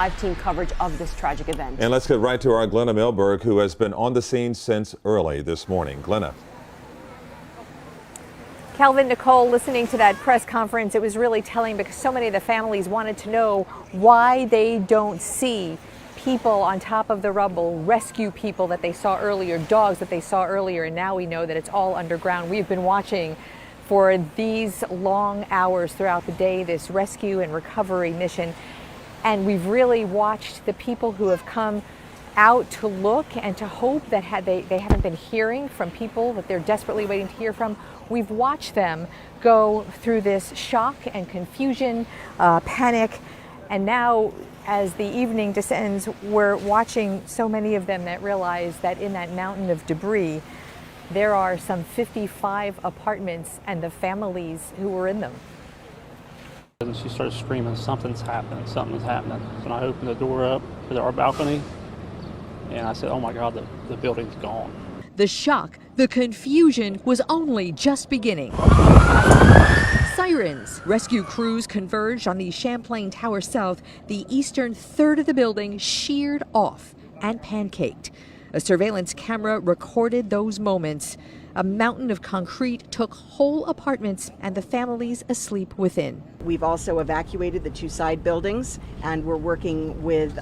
Live team coverage of this tragic event. And let's get right to our Glenna Milberg, who has been on the scene since early this morning. Glenna. Calvin, Nicole, listening to that press conference, it was really telling because so many of the families wanted to know why they don't see people on top of the rubble, rescue people that they saw earlier, dogs that they saw earlier, and now we know that it's all underground. We've been watching for these long hours throughout the day, this rescue and recovery mission, and we've really watched the people who have come out to look and to hope that they haven't been hearing from people that they're desperately waiting to hear from. We've watched them go through this shock and confusion, panic, and now as the evening descends, we're watching so many of them that realize that in that mountain of debris, there are some 55 apartments and the families who were in them. And she started screaming, something's happening, something's happening. And I opened the door up to our balcony, and I said, oh my God, the building's gone. The shock, the confusion was only just beginning. Sirens. Rescue crews converged on the Champlain Tower South, the eastern third of the building sheared off and pancaked. A surveillance camera recorded those moments. A mountain of concrete took whole apartments and the families asleep within. We've also evacuated the two side buildings, and we're working with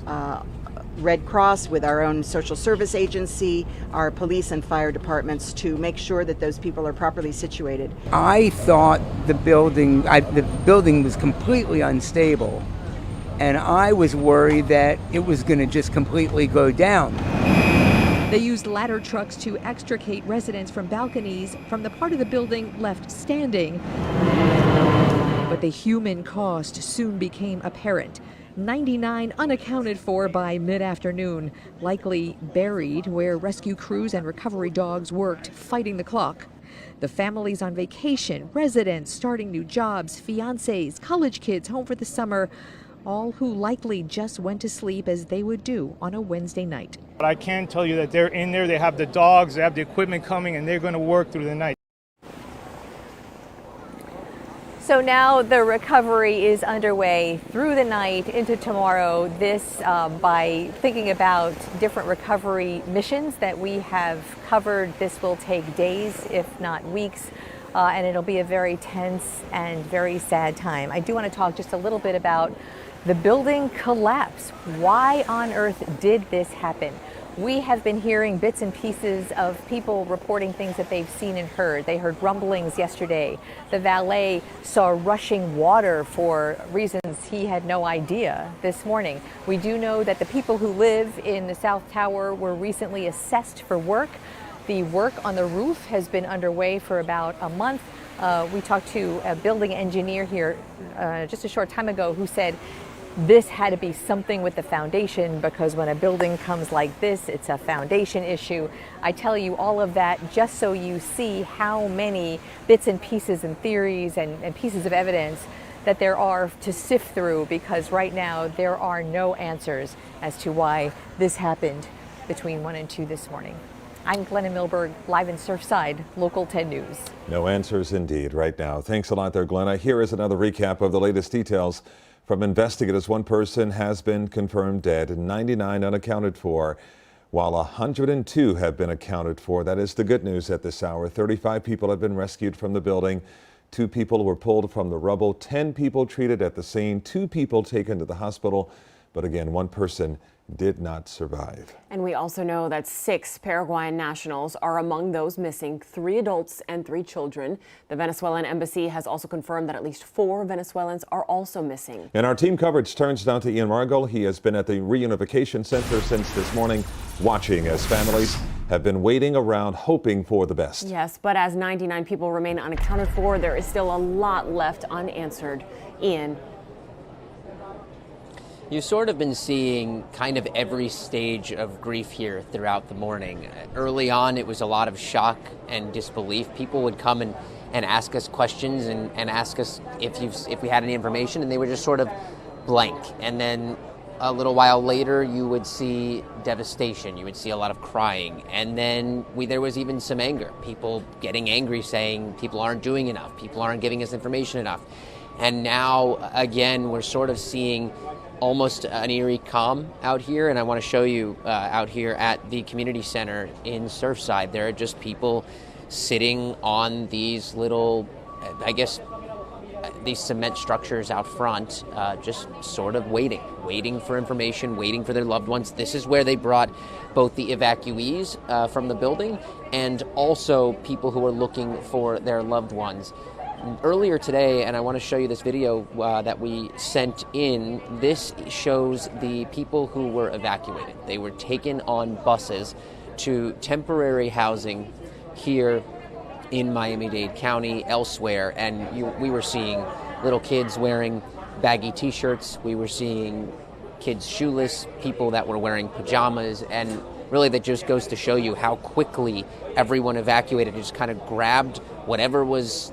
Red Cross, with our own social service agency, our police and fire departments to make sure that those people are properly situated. I thought the building was completely unstable, and I was worried that it was going to just completely go down. They used ladder trucks to extricate residents from balconies from the part of the building left standing. But the human cost soon became apparent. 99 unaccounted for by mid-afternoon, likely buried where rescue crews and recovery dogs worked, fighting the clock. The families on vacation, residents starting new jobs, fiancés, college kids home for the summer, all who likely just went to sleep as they would do on a Wednesday night. But I can tell you that they're in there, they have the dogs, they have the equipment coming, and they're going to work through the night. So now the recovery is underway through the night into tomorrow. This by thinking about different recovery missions that we have covered. This will take days, if not weeks, and it'll be a very tense and very sad time. I do want to talk just a little bit about the building collapse. Why on earth did this happen? We have been hearing bits and pieces of people reporting things that they've seen and heard. They heard rumblings yesterday. The valet saw rushing water for reasons he had no idea this morning. We do know that the people who live in the South Tower were recently assessed for work. The work on the roof has been underway for about a month. We talked to a building engineer here just a short time ago who said this had to be something with the foundation, because when a building comes like this, it's a foundation issue. I tell you all of that just so you see how many bits and pieces and theories and pieces of evidence that there are to sift through, because right now there are no answers as to why this happened between 1 and 2 this morning. I'm Glenna Milberg, live in Surfside, Local 10 News. No answers indeed right now. Thanks a lot there, Glenna. Here is another recap of the latest details from investigators. One person has been confirmed dead and 99 unaccounted for, while 102 have been accounted for. That is the good news at this hour. 35 people have been rescued from the building. 2 people were pulled from the rubble. 10 people treated at the scene. 2 people taken to the hospital. But again, 1 person did not survive. And we also know that 6 Paraguayan nationals are among those missing, 3 adults and 3 children. The Venezuelan embassy has also confirmed that at least 4 Venezuelans are also missing. And our team coverage turns down to Ian Margol. He has been at the reunification center since this morning, watching as families have been waiting around, hoping for the best. Yes, but as 99 people remain unaccounted for, there is still a lot left unanswered. Ian. You've sort of been seeing kind of every stage of grief here throughout the morning. Early on, it was a lot of shock and disbelief. People would come and ask us questions and ask us if we had any information, and they were just sort of blank. And then a little while later, you would see devastation. You would see a lot of crying. And then there was even some anger. People getting angry, saying people aren't doing enough. People aren't giving us information enough. And now, again, we're sort of seeing almost an eerie calm out here, and I want to show you out here at the community center in Surfside. There are just people sitting on these little, I guess, these cement structures out front, just sort of waiting for information, waiting for their loved ones. This is where they brought both the evacuees from the building and also people who are looking for their loved ones. Earlier today, and I want to show you this video that we sent in, this shows the people who were evacuated. They were taken on buses to temporary housing here in Miami-Dade County, elsewhere, and we were seeing little kids wearing baggy t-shirts, we were seeing kids shoeless, people that were wearing pajamas, and really that just goes to show you how quickly everyone evacuated, just kind of grabbed whatever was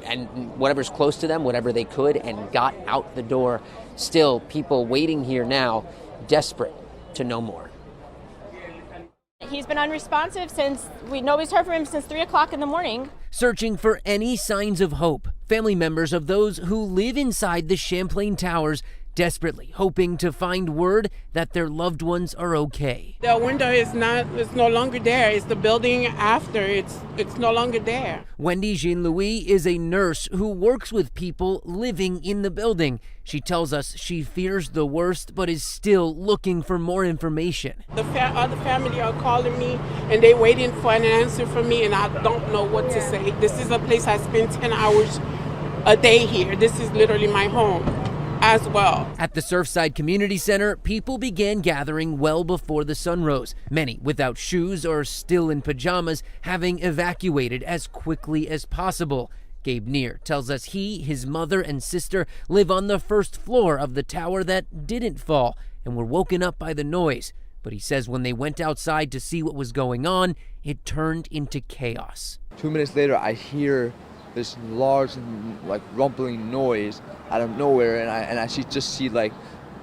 and whatever's close to them, whatever they could, and got out the door. Still, people waiting here now, desperate to know more. He's been unresponsive since nobody's heard from him since 3 o'clock in the morning. Searching for any signs of hope, family members of those who live inside the Champlain Towers desperately hoping to find word that their loved ones are okay. The window is no longer there. It's the building after. It's no longer there. Wendy Jean-Louis is a nurse who works with people living in the building. She tells us she fears the worst, but is still looking for more information. The other family are calling me, and they're waiting for an answer from me, and I don't know what to say. This is a place I spend 10 hours a day here. This is literally my home as well. At the Surfside Community Center, people began gathering well before the sun rose, many without shoes or still in pajamas, having evacuated as quickly as possible. Gabe Neer tells us he, his mother, and sister live on the first floor of the tower that didn't fall and were woken up by the noise. But he says when they went outside to see what was going on, it turned into chaos. 2 minutes later, I hear this large, like, rumbling noise out of nowhere, and I just see like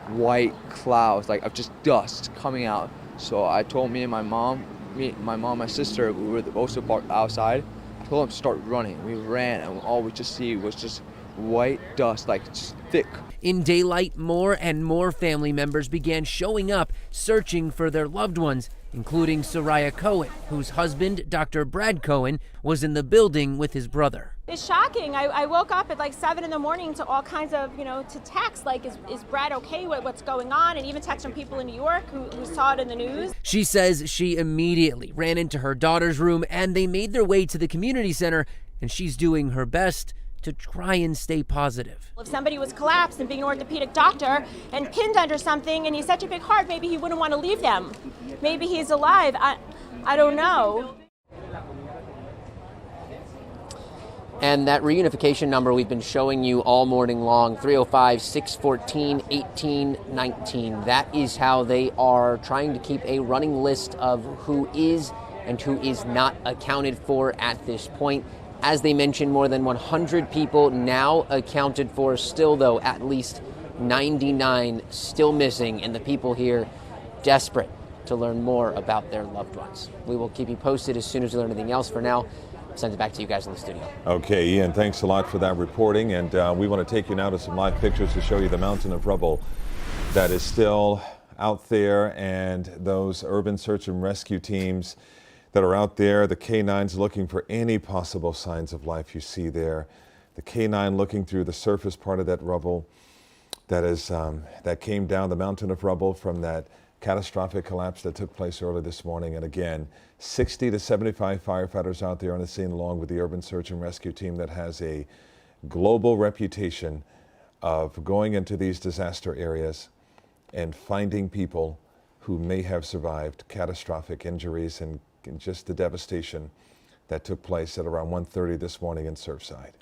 white clouds, like of just dust coming out. So I told my mom, my sister, we were also parked outside. I told them to start running. We ran, and all we just see was just white dust, like just thick. In daylight, more and more family members began showing up, searching for their loved ones, including Soraya Cohen, whose husband, Dr. Brad Cohen, was in the building with his brother. It's shocking. I woke up at like 7 in the morning to all kinds of, to text, like, is Brad okay with what's going on? And even text from people in New York who saw it in the news. She says she immediately ran into her daughter's room and they made their way to the community center, and she's doing her best to try and stay positive. If somebody was collapsed and being an orthopedic doctor and pinned under something and he's such a big heart, maybe he wouldn't want to leave them. Maybe he's alive. I don't know. And that reunification number we've been showing you all morning long, 305-614-1819. That is how they are trying to keep a running list of who is and who is not accounted for at this point. As they mentioned, more than 100 people now accounted for. Still, though, at least 99 still missing, and the people here desperate to learn more about their loved ones. We will keep you posted as soon as we learn anything else. For now, send it back to you guys in the studio. Okay, Ian, thanks a lot for that reporting. And we want to take you now to some live pictures to show you the mountain of rubble that is still out there, and those urban search and rescue teams that are out there, the K9s looking for any possible signs of life you see there. The K9 looking through the surface part of that rubble that came down, the mountain of rubble from that catastrophic collapse that took place early this morning. And again, 60 to 75 firefighters out there on the scene, along with the urban search and rescue team that has a global reputation of going into these disaster areas and finding people who may have survived catastrophic injuries and just the devastation that took place at around 1:30 this morning in Surfside.